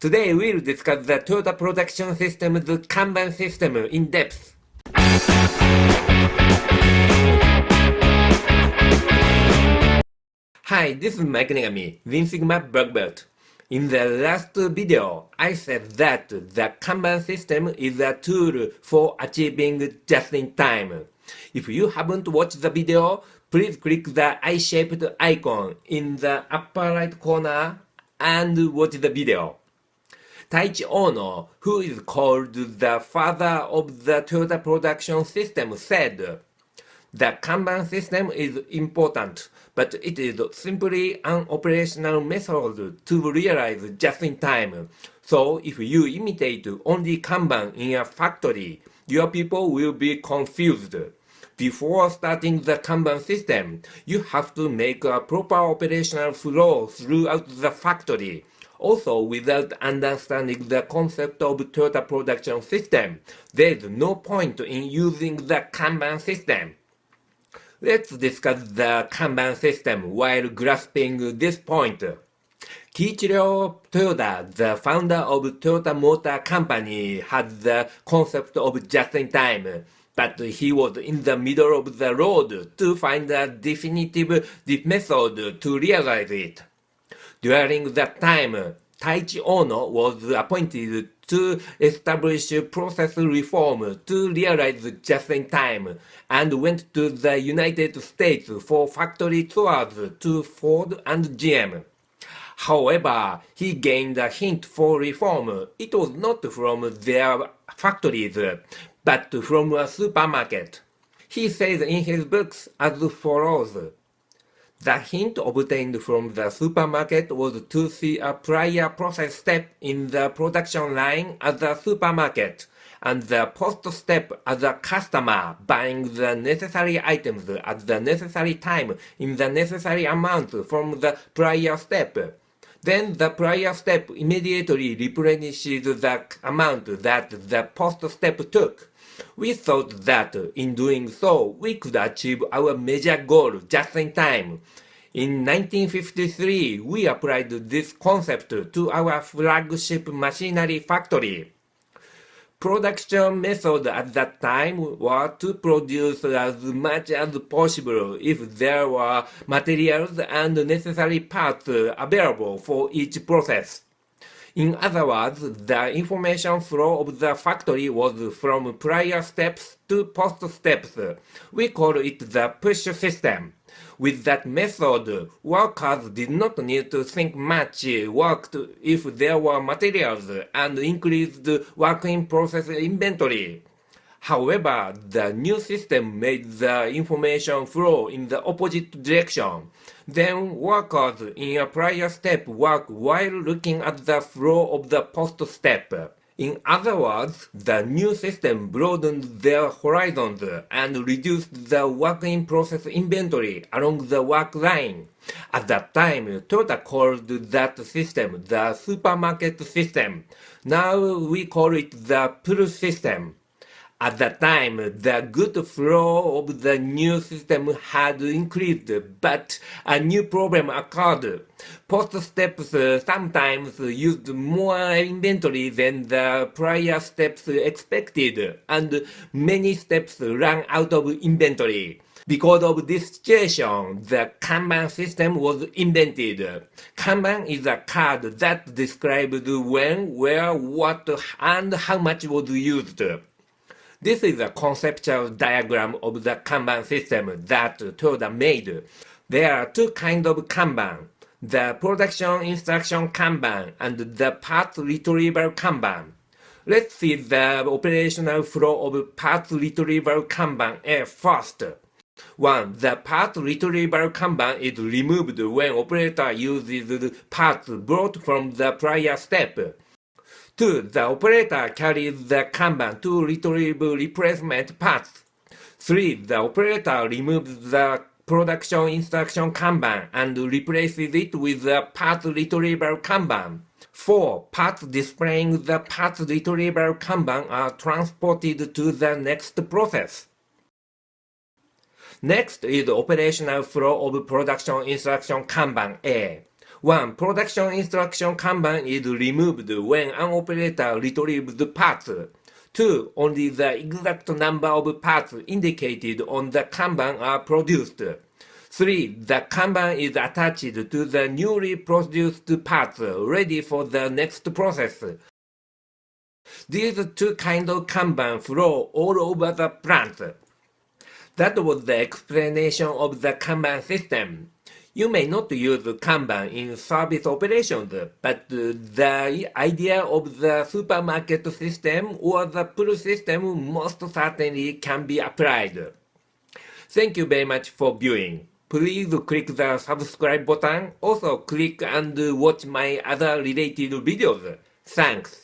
Today we'll discuss the Toyota Production System's Kanban system in depth. Hi, this is Mike Negami, Lean Sigma Black Belt. In the last video, I said that the Kanban system is a tool for achieving just-in-time. If you haven't watched the video, please click the eye-shaped icon in the upper right corner and watch the video. Taiichi Ohno, who is called the father of the Toyota production system, said, "The Kanban system is important, but it is simply an operational method to realize just-in-time. So if you imitate only Kanban in a factory, your people will be confused. Before starting the Kanban system, you have to make a proper operational flow throughout the factory. Also, without understanding the concept of Toyota production system, there is no point in using the Kanban system." Let's discuss the Kanban system while grasping this point. Kiichiro Toyoda, the founder of Toyota Motor Company, had the concept of just-in-time, but he was in the middle of the road to find a definitive method to realize it. During that time, Taiichi Ohno was appointed to establish process reform to realize just-in-time and went to the United States for factory tours to Ford and GM. However, he gained a hint for reform. It was not from their factories, but from a supermarket. He says in his books as follows: "The hint obtained from the supermarket was to see a prior process step in the production line as a supermarket, and the post-step as a customer buying the necessary items at the necessary time in the necessary amount from the prior step. Then the prior step immediately replenishes the amount that the post-step took. We thought that in doing so, we could achieve our major goal just in time. In 1953, we applied this concept to our flagship machinery factory. Production methods at that time were to produce as much as possible if there were materials and necessary parts available for each process. In other words, the information flow of the factory was from prior steps to post steps. We call it the push system. With that method, workers did not need to think much, worked if there were materials, and increased work-in-process inventory. However, the new system made the information flow in the opposite direction. Then workers in a prior step work while looking at the flow of the post step. In other words, the new system broadened their horizons and reduced the work-in-process inventory along the work line. At that time, Toyota called that system the supermarket system. Now we call it the pull system. At that time, the good flow of the new system had increased, but a new problem occurred. Post steps sometimes used more inventory than the prior steps expected, and many steps ran out of inventory. Because of this situation, the Kanban system was invented. Kanban is a card that describes when, where, what, and how much was used. This is a conceptual diagram of the Kanban system that Toyota made. There are two kinds of Kanban: the production instruction Kanban and the parts retrieval Kanban. Let's see the operational flow of parts retrieval Kanban first. 1. The part retrieval Kanban is removed when operator uses parts brought from the prior step. 2. The operator carries the Kanban to retrieve replacement parts. 3. The operator removes the production instruction Kanban and replaces it with the parts retrieval Kanban. 4. Parts displaying the parts retrieval Kanban are transported to the next process. Next is operational flow of production instruction Kanban A. 1. Production instruction Kanban is removed when an operator retrieves parts. 2. Only the exact number of parts indicated on the Kanban are produced. 3. The Kanban is attached to the newly produced parts ready for the next process. These two kinds of Kanban flow all over the plant. That was the explanation of the Kanban system. You may not use Kanban in service operations, but the idea of the supermarket system or the pull system most certainly can be applied. Thank you very much for viewing. Please click the subscribe button. Also click and watch my other related videos. Thanks.